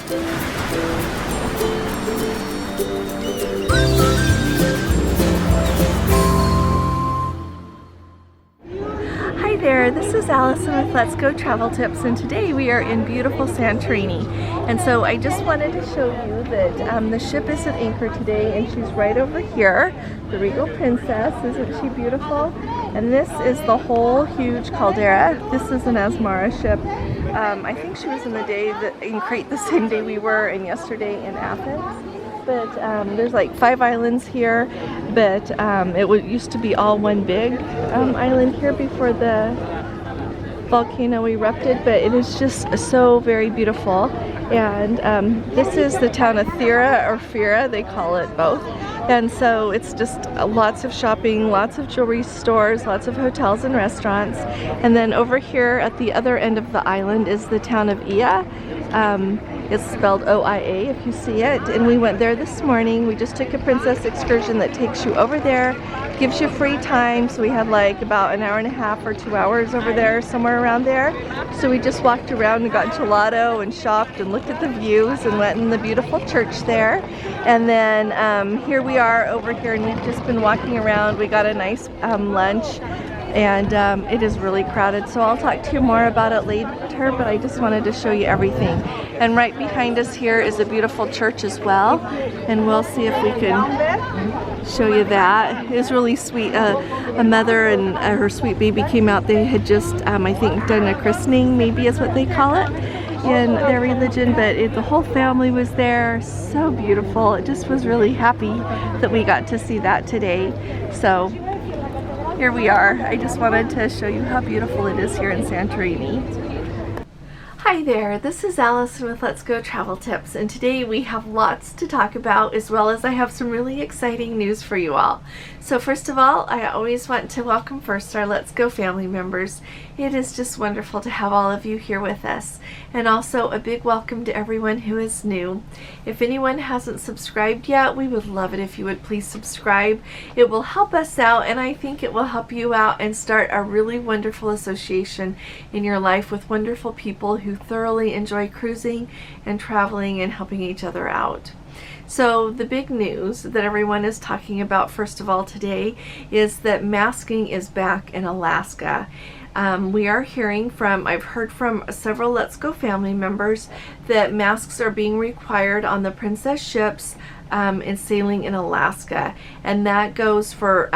Hi there, this is Allison with Let's Go Travel Tips, and today we are in beautiful Santorini. And so I just wanted to show you that the ship is at anchor today, and she's right over here, the Regal Princess. Isn't she beautiful? And this is the whole huge caldera. This is an Asmara ship. I think she was in Crete the same day we were, and yesterday in Athens. But there's like 5 islands here, but it used to be all one big island here before the volcano erupted, but it is just so very beautiful. And this is the town of Thera, or Fera, they call it both. And so it's just lots of shopping, lots of jewelry stores, lots of hotels and restaurants. And then over here at the other end of the island is the town of Ia. It's spelled O-I-A if you see it. And we went there this morning. We just took a princess excursion that takes you over there, gives you free time. So we had like about an hour and a half or 2 hours over there, somewhere around there. So we just walked around and got gelato and shopped and looked at the views and went in the beautiful church there. And then here we are over here, and we've just been walking around. We got a nice lunch, and it is really crowded, so I'll talk to you more about it later, but I just wanted to show you everything. And right behind us here is a beautiful church as well, and we'll see if we can show you that. It was really sweet. A mother and her sweet baby came out. They had just, I think, done a christening, maybe is what they call it in their religion, but the whole family was there. So beautiful. It just was really happy that we got to see that today. So here we are. I just wanted to show you how beautiful it is here in Santorini. Hi there, this is Allison with Let's Go Travel Tips, and today we have lots to talk about, as well as I have some really exciting news for you all. So first of all, I always want to welcome first our Let's Go family members. It is just wonderful to have all of you here with us. And also a big welcome to everyone who is new. If anyone hasn't subscribed yet, we would love it if you would please subscribe. It will help us out, and I think it will help you out and start a really wonderful association in your life with wonderful people who thoroughly enjoy cruising and traveling and helping each other out. So the big news that everyone is talking about first of all today is that masking is back in Alaska. We are hearing from, I've heard from several Let's Go family members that masks are being required on the Princess ships in sailing in Alaska, and that goes for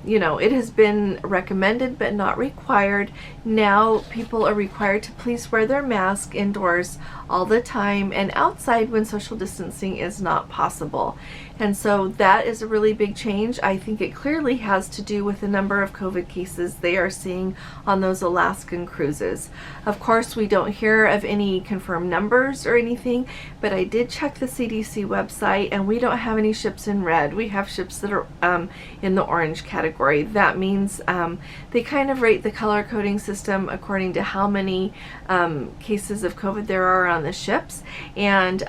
you know, it has been recommended but not required. Now people are required to please wear their mask indoors all the time and outside when social distancing is not possible. And so that is a really big change. I think it clearly has to do with the number of COVID cases they are seeing on those Alaskan cruises. Of course, we don't hear of any confirmed numbers or anything, but I did check the CDC website, and we don't have any ships in red. We have ships that are in the orange category. That means they kind of rate the color coding system according to how many cases of COVID there are on the ships, and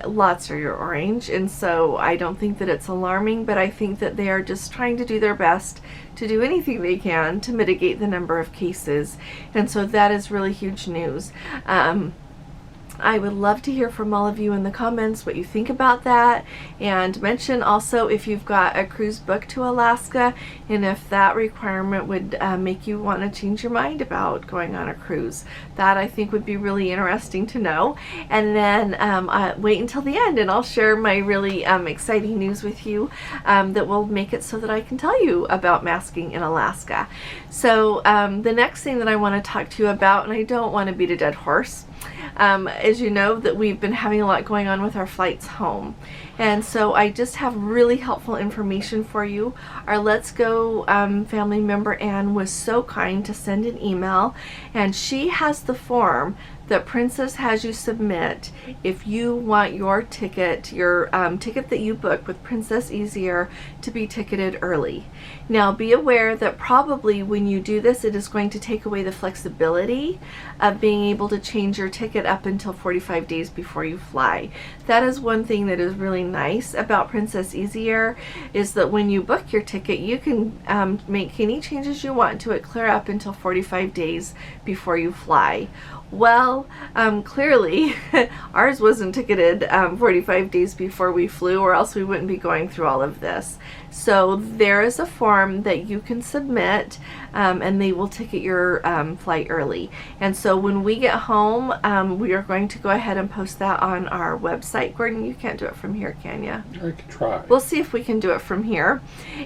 lots are your orange. And so I don't think that it's alarming, but I think that they are just trying to do their best to do anything they can to mitigate the number of cases. And so that is really huge news. I would love to hear from all of you in the comments what you think about that, and mention also if you've got a cruise booked to Alaska and if that requirement would make you want to change your mind about going on a cruise. That I think would be really interesting to know. And then wait until the end and I'll share my really exciting news with you that will make it so that I can tell you about masking in Alaska. So the next thing that I want to talk to you about, and I don't want to beat a dead horse, as you know, that we've been having a lot going on with our flights home. And so I just have really helpful information for you. Our Let's Go family member Anne was so kind to send an email, and she has the form that Princess has you submit if you want your ticket, your ticket that you book with Princess Easier, to be ticketed early. Now be aware that probably when you do this, it is going to take away the flexibility of being able to change your ticket up until 45 days before you fly. That is one thing that is really nice about Princess Easier, is that when you book your ticket, you can make any changes you want to it clear up until 45 days before you fly. Well, clearly ours wasn't ticketed 45 days before we flew, or else we wouldn't be going through all of this. So there is a form that you can submit, and they will ticket your flight early. And so when we get home, we are going to go ahead and post that on our website. Gordon, you can't do it from here, can you? I could try. We'll see if we can do it from here.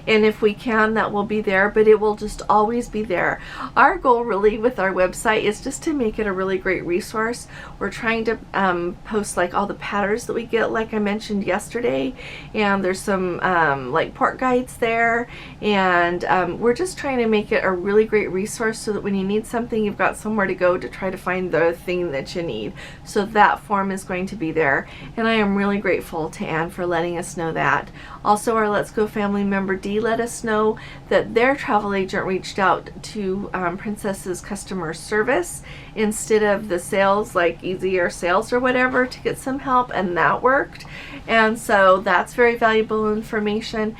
And if we can, that will be there, but it will just always be there. Our goal really with our website is just to make it a really great resource. We're trying to post like all the patterns that we get, like I mentioned yesterday, and there's some like port guides there, and we're just trying to make it a really great resource so that when you need something, you've got somewhere to go to try to find the thing that you need. So that form is going to be there, and I am really grateful to Anne for letting us know that. Also, our Let's Go family member Dee let us know that their travel agent reached out to Princess's customer service instead of the sales, like Easy Air Sales or whatever, to get some help, and that worked. And so that's very valuable information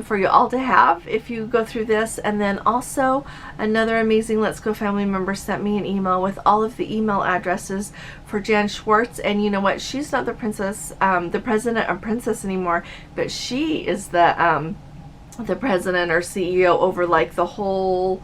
for you all to have if you go through this. And then also another amazing Let's Go family member sent me an email with all of the email addresses for Jan Schwartz. And you know what, she's not the princess, the president of Princess anymore, but she is the president or CEO over like the whole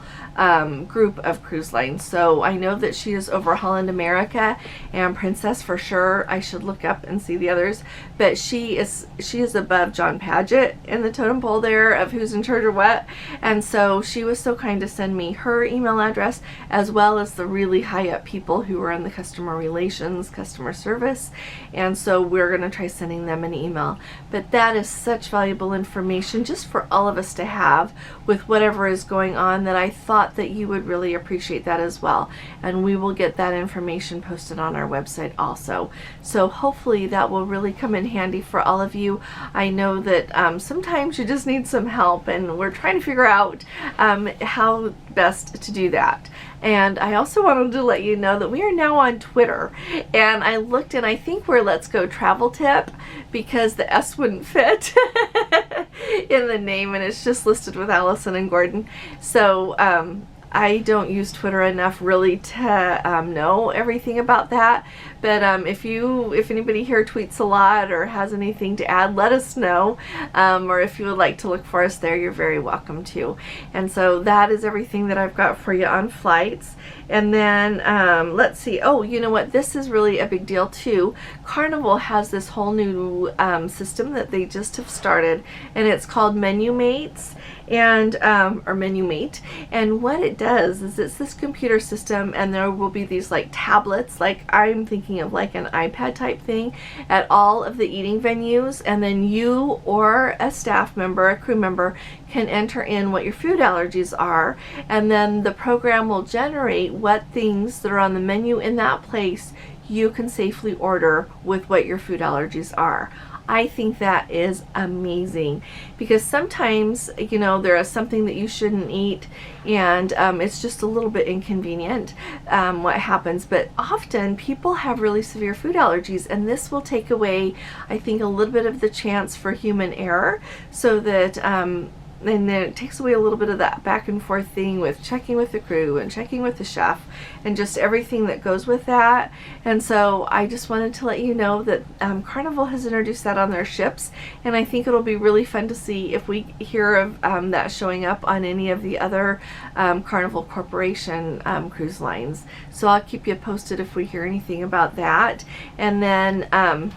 group of cruise lines. So I know that she is over Holland America and Princess for sure. I should look up and see the others, but she is above John Paget in the totem pole there of who's in charge of what. And so she was so kind to send me her email address, as well as the really high up people who are in the customer relations, customer service. And so we're going to try sending them an email. But that is such valuable information just for all of us to have with whatever is going on, that I thought that you would really appreciate that as well. And we will get that information posted on our website also. So hopefully that will really come in handy for all of you. I know that sometimes you just need some help, and we're trying to figure out how best to do that. And I also wanted to let you know that we are now on Twitter, and I looked and I think we're Let's Go Travel Tip because the S wouldn't fit in the name, and it's just listed with Allison and Gordon. So I don't use Twitter enough really to know everything about that. But if anybody here tweets a lot or has anything to add, let us know. Or if you would like to look for us there, you're very welcome to. And so that is everything that I've got for you on flights. And then let's see. Oh, you know what? This is really a big deal too. Carnival has this whole new system that they just have started, and it's called Menu Mates, and or Menu Mate. And what it does is it's this computer system, and there will be these like tablets, like I'm thinking of like an iPad type thing, at all of the eating venues, and then you or a staff member, a crew member, can enter in what your food allergies are, and then the program will generate what things that are on the menu in that place you can safely order with what your food allergies are. I think that is amazing, because sometimes, you know, there is something that you shouldn't eat, and it's just a little bit inconvenient what happens. But often people have really severe food allergies, and this will take away, I think, a little bit of the chance for human error, so that and then it takes away a little bit of that back and forth thing with checking with the crew and checking with the chef and just everything that goes with that. And so I just wanted to let you know that Carnival has introduced that on their ships, and I think it'll be really fun to see if we hear of that showing up on any of the other Carnival Corporation cruise lines. So I'll keep you posted if we hear anything about that. And then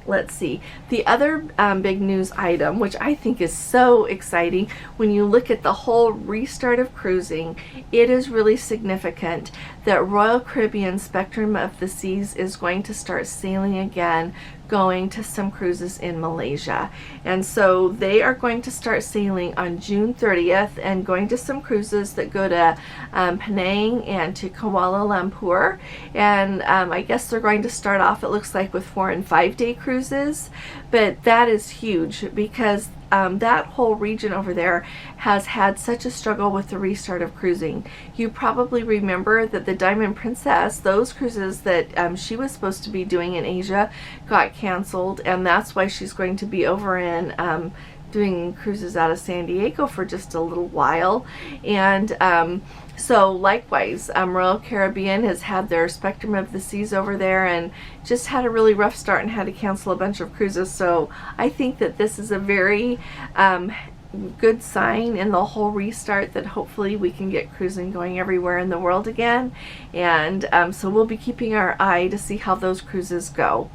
let's see, the other big news item, which I think is so exciting when you look at the whole restart of cruising, it is really significant that Royal Caribbean Spectrum of the Seas is going to start sailing again, going to some cruises in Malaysia. And so they are going to start sailing on June 30th and going to some cruises that go to Penang and to Kuala Lumpur. And I guess they're going to start off, it looks like, with 4 and 5 day cruises. But that is huge, because that whole region over there has had such a struggle with the restart of cruising. You probably remember that the Diamond Princess, those cruises that she was supposed to be doing in Asia, got canceled, and that's why she's going to be over in doing cruises out of San Diego for just a little while. And So likewise, Royal Caribbean has had their Spectrum of the Seas over there and just had a really rough start and had to cancel a bunch of cruises. So I think that this is a very good sign in the whole restart that hopefully we can get cruising going everywhere in the world again. And so we'll be keeping our eye to see how those cruises go.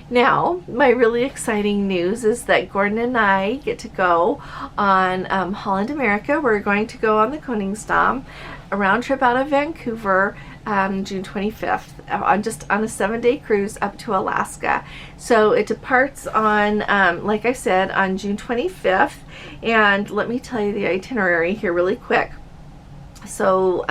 Now, my really exciting news is that Gordon and I get to go on Holland America. We're going to go on the Koningsdam, a round trip out of Vancouver, June 25th, just on a 7-day cruise up to Alaska. So it departs on, like I said, on June 25th. And let me tell you the itinerary here really quick. So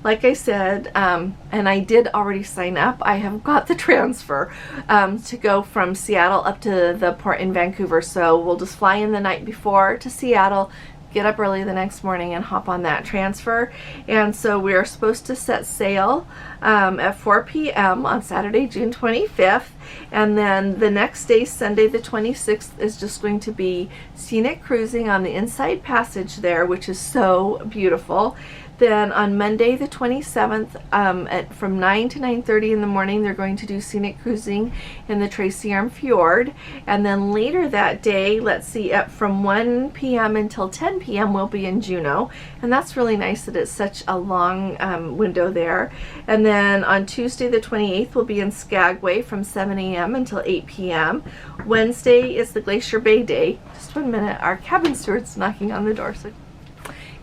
like I said, and I did already sign up, I have got the transfer to go from Seattle up to the port in Vancouver. So we'll just fly in the night before to Seattle, get up early the next morning and hop on that transfer. And so we are supposed to set sail at 4 p.m. on Saturday, June 25th. And then the next day, Sunday the 26th, is just going to be scenic cruising on the Inside Passage there, which is so beautiful. Then on Monday the 27th, from 9 to 9:30 in the morning, they're going to do scenic cruising in the Tracy Arm Fjord. And then later that day, let's see, from 1 p.m. until 10 p.m. we'll be in Juneau. And that's really nice that it's such a long window there. And then on Tuesday the 28th, we'll be in Skagway from 7 a.m. until 8 p.m. Wednesday is the Glacier Bay Day. Just 1 minute, our cabin steward's knocking on the door. So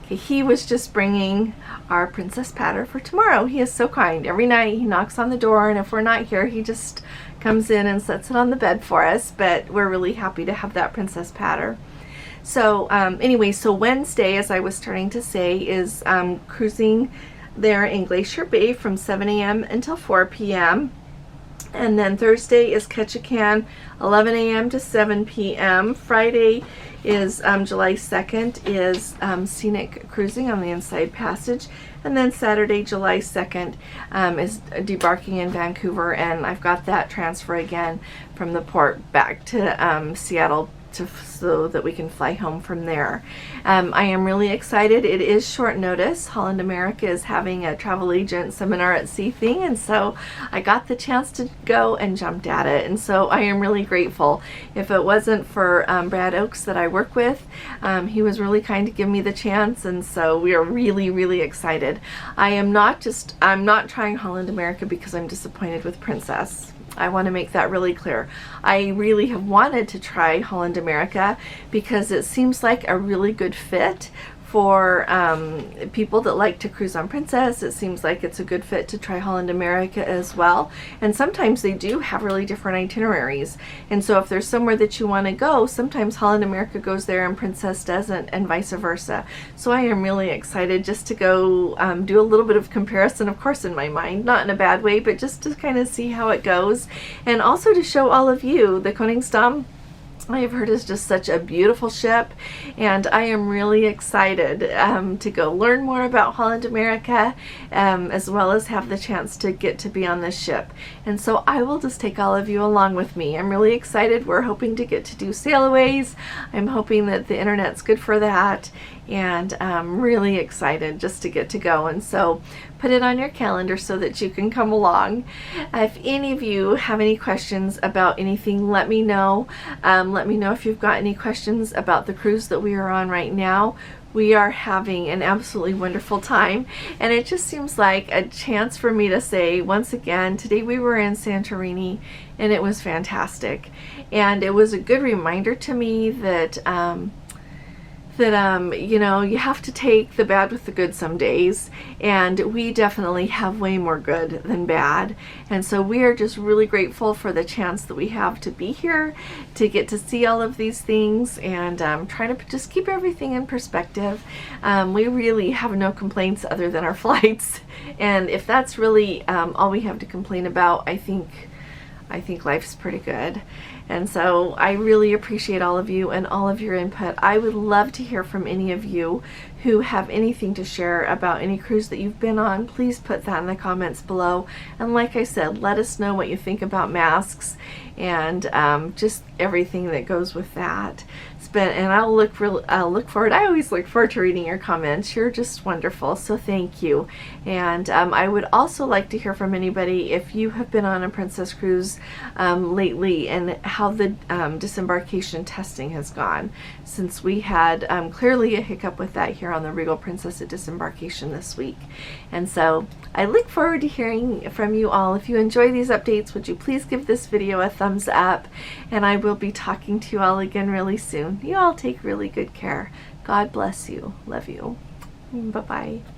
okay, he was just bringing our princess patter for tomorrow. He is so kind. Every night he knocks on the door, and if we're not here, he just comes in and sets it on the bed for us. But we're really happy to have that princess patter. So anyway, so Wednesday, as I was starting to say, is cruising there in Glacier Bay from 7 a.m. until 4 p.m. And then Thursday is Ketchikan, 11 a.m. to 7 p.m. Friday is July 2nd is scenic cruising on the Inside Passage. And then Saturday, July 2nd is debarking in Vancouver. And I've got that transfer again from the port back to Seattle so that we can fly home from there. I am really excited. It is short notice. Holland America is having a travel agent seminar at sea thing, and so I got the chance to go and jumped at it, and so I am really grateful. If it wasn't for Brad Oakes that I work with, he was really kind to give me the chance, and so we are really, really excited. I'm not trying Holland America because I'm disappointed with Princess. I want to make that really clear. I really have wanted to try Holland America because it seems like a really good fit for people that like to cruise on Princess. It seems like it's a good fit to try Holland America as well. And sometimes they do have really different itineraries. And so if there's somewhere that you want to go, sometimes Holland America goes there and Princess doesn't, and vice versa. So I am really excited just to go do a little bit of comparison, of course, in my mind, not in a bad way, but just to kind of see how it goes. And also to show all of you the Koningsdam. I have heard is just such a beautiful ship, and I am really excited to go learn more about Holland America, as well as have the chance to get to be on this ship. And so I will just take all of you along with me. I'm really excited. We're hoping to get to do sailaways. I'm hoping that the internet's good for that, and I'm really excited just to get to go. And so put it on your calendar so that you can come along. If any of you have any questions about anything, let me know. Let me know if you've got any questions about the cruise that we are on right now. We are having an absolutely wonderful time, and it just seems like a chance for me to say once again, today we were in Santorini and it was fantastic. And it was a good reminder to me that you know, you have to take the bad with the good some days, and we definitely have way more good than bad. And so we are just really grateful for the chance that we have to be here, to get to see all of these things, and trying to just keep everything in perspective. We really have no complaints other than our flights, and if that's really all we have to complain about, I think life's pretty good. And so I really appreciate all of you and all of your input. I would love to hear from any of you. who have anything to share about any cruise that you've been on, please put that in the comments below. And like I said, let us know what you think about masks and just everything that goes with that. And I'll look forward. I always look forward to reading your comments. You're just wonderful, so thank you. And I would also like to hear from anybody if you have been on a Princess cruise lately and how the disembarkation testing has gone, since we had clearly a hiccup with that here on the Regal Princess at disembarkation this week. And so I look forward to hearing from you all. If you enjoy these updates, would you please give this video a thumbs up, and I will be talking to you all again really soon. You all take really good care. God bless you. Love you. Bye-bye.